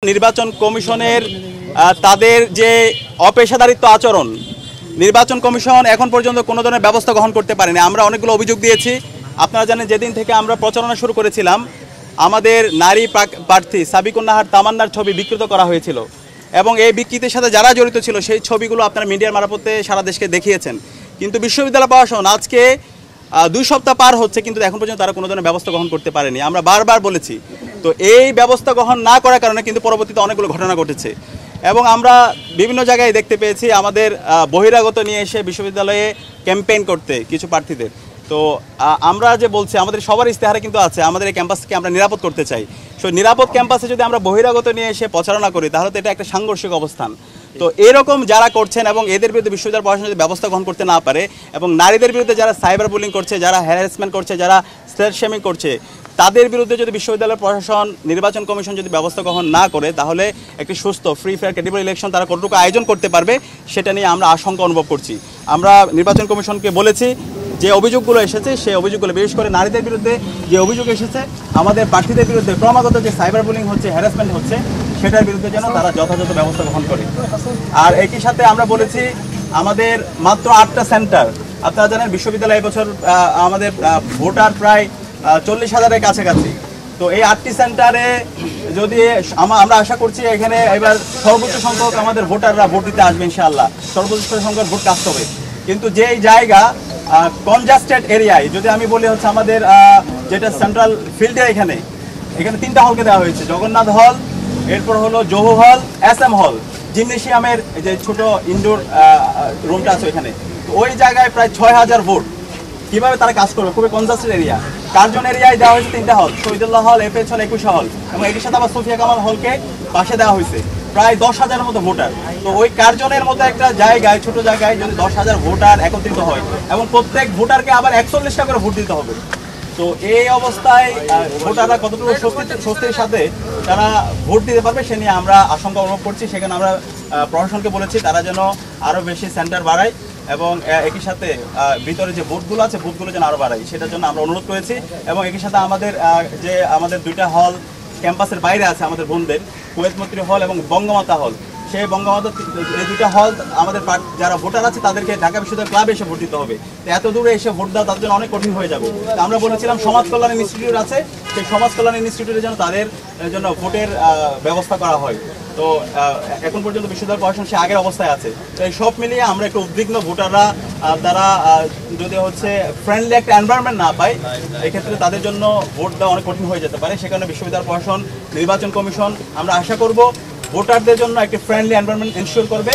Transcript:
নির্বাচন কমিশনের তাদের যে অপেশাদারিত্ব আচরণ, নির্বাচন কমিশন এখন পর্যন্ত কোনো ধরনের ব্যবস্থা গ্রহণ করতে পারেনি। আমরা অনেকগুলো অভিযোগ দিয়েছি। আপনারা জানেন, যেদিন থেকে আমরা প্রচারণা শুরু করেছিলাম, আমাদের নারী প্রার্থী সাবিকুন নাহার তামান্নার ছবি বিকৃত করা হয়েছিল এবং এই বিকৃতির সাথে যারা জড়িত ছিল সেই ছবিগুলো আপনারা মিডিয়ার মারফতে সারা দেশকে দেখিয়েছেন। কিন্তু বিশ্ববিদ্যালয় প্রশাসন আজকে 2 সপ্তাহ পার হচ্ছে, কিন্তু এখন পর্যন্ত তারা কোনো ধরনের ব্যবস্থা গ্রহণ করতে পারেনি। আমরা বারবার বলেছি, তো এই ব্যবস্থা গ্রহণ না করার কারণে কিন্তু পরবর্তীতে অনেকগুলো ঘটনা ঘটেছে এবং আমরা বিভিন্ন জায়গায় দেখতে পেয়েছি আমাদের বহিরাগত নিয়ে এসে বিশ্ববিদ্যালয়ে ক্যাম্পেইন করতে কিছু প্রার্থীদের। তো আমরা যে বলছি, আমাদের সবার ইস্তেহারে কিন্তু আছে আমাদের এই ক্যাম্পাসকে আমরা নিরাপদ করতে চাই। সো নিরাপদ ক্যাম্পাসে যদি আমরা বহিরাগত নিয়ে এসে প্রচারণা করি, তাহলে তো এটা একটা সাংঘর্ষিক অবস্থান। তো এরকম যারা করছেন এবং এদের বিরুদ্ধে বিশ্ববিদ্যালয় প্রশাসন যদি ব্যবস্থা গ্রহণ করতে না পারে এবং নারীদের বিরুদ্ধে যারা সাইবার বুলিং করছে, যারা হ্যারাসমেন্ট করছে, যারা স্লেট শেমিং করছে, তাদের বিরুদ্ধে যদি বিশ্ববিদ্যালয় প্রশাসন, নির্বাচন কমিশন যদি ব্যবস্থা গ্রহণ না করে, তাহলে একটি সুস্থ, ফ্রি, ফেয়ার, ক্রেডিবল ইলেকশন তারা কতটুকু আয়োজন করতে পারবে সেটা নিয়ে আমরা আশঙ্কা অনুভব করছি। আমরা নির্বাচন কমিশনকে বলেছি যে অভিযোগগুলো এসেছে সেই অভিযোগগুলো, বিশেষ করে নারীদের বিরুদ্ধে যে অভিযোগ এসেছে, আমাদের প্রার্থীদের বিরুদ্ধে ক্রমাগত যে সাইবার বুলিং হচ্ছে, হ্যারাসমেন্ট হচ্ছে, সেটার বিরুদ্ধে যেন তারা যথাযথ ব্যবস্থা গ্রহণ করে। আর একই সাথে আমরা বলেছি আমাদের মাত্র 8টা সেন্টার, আপনারা জানেন বিশ্ববিদ্যালয় এবছর আমাদের ভোটার প্রায় 40,000-এর কাছাকাছি। তো এই 8টি সেন্টারে যদি আমরা আশা করছি এখানে এবার সর্বোচ্চ সংখ্যক আমাদের ভোটাররা ভোট দিতে আসবে ইনশাআল্লাহ, সর্বোচ্চ সংখ্যক ভোট কাস্ট হবে। কিন্তু যেই জায়গা কনজাস্টেড এরিয়ায়, যদি আমি বলি হচ্ছে আমাদের যেটা সেন্ট্রাল ফিল্ডে, এখানে 3টা হলকে দেওয়া হয়েছে, জগন্নাথ হল, এরপর হলো জহু হল, SM হল, জিমনেশিয়ামের যে ছোট ইনডোর রুমটা আছে ওইখানে। তো ওই জায়গায় প্রায় 6,000 ভোট। কিভাবে তারা কাজ করবে? খুবই কনজাস্টেড এরিয়া। কার্জন এরিয়ায় দেওয়া হয়েছে 3টা হল, শহীদুল্লাহ হল, FH হল, 21 হল, এবং এটির সাথে আবার সুফিয়া কামাল হলকে পাশে দেওয়া হয়েছে। প্রায় 10,000-এর মতো ভোটার। তো ওই কার্জনের মতো একটা জায়গায়, ছোট জায়গায় যদি 10,000 ভোটার একত্রিত হয় এবং প্রত্যেক ভোটারকে আবার 41টা করে ভোট দিতে হবে, তো এই অবস্থায় ভোটাররা কতটুকু স্বস্তির সাথে তারা ভোট দিতে পারবে সে নিয়ে আমরা আশঙ্কা অনুভব করছি। সেখানে আমরা প্রশাসনকে বলেছি তারা যেন আরও বেশি সেন্টার বাড়ায় এবং একই সাথে ভিতরে যে বুথগুলো আছে, বুথগুলো যেন আরও বাড়ায়, সেটার জন্য আমরা অনুরোধ করেছি। এবং একই সাথে আমাদের 2টা হল ক্যাম্পাসের বাইরে আছে আমাদের বোনদের, কুয়েত মৈত্রী হল এবং বঙ্গমাতা হল। সেই বঙ্গমাতা, এই 2টা হল আমাদের যারা ভোটার আছে তাদেরকে ঢাকা বিশ্ববিদ্যালয় ক্লাবে এসে ভোট দিতে হবে। তো এত দূরে এসে ভোট দেওয়া তাদের জন্য অনেক কঠিন হয়ে যাবে। তো আমরা বলেছিলাম সমাজ কল্যাণ ইনস্টিটিউট আছে, সেই সমাজ কল্যাণ ইনস্টিটিউটের জন্য তাদের জন্য ভোটের ব্যবস্থা করা হয়। তো এখন পর্যন্ত বিশ্ববিদ্যালয় প্রশাসন সে আগের অবস্থায় আছে। তো এই সব মিলিয়ে আমরা একটু উদ্বিগ্ন, ভোটাররা তারা যদি হচ্ছে ফ্রেন্ডলি একটা এনভায়রনমেন্ট না পায়, এক্ষেত্রে তাদের জন্য ভোট দেওয়া অনেক কঠিন হয়ে যেতে পারে। সেখানে বিশ্ববিদ্যালয় প্রশাসন, নির্বাচন কমিশন আমরা আশা করব ভোটারদের জন্য একটি ফ্রেন্ডলি এনভায়রনমেন্ট এনশিওর করবে।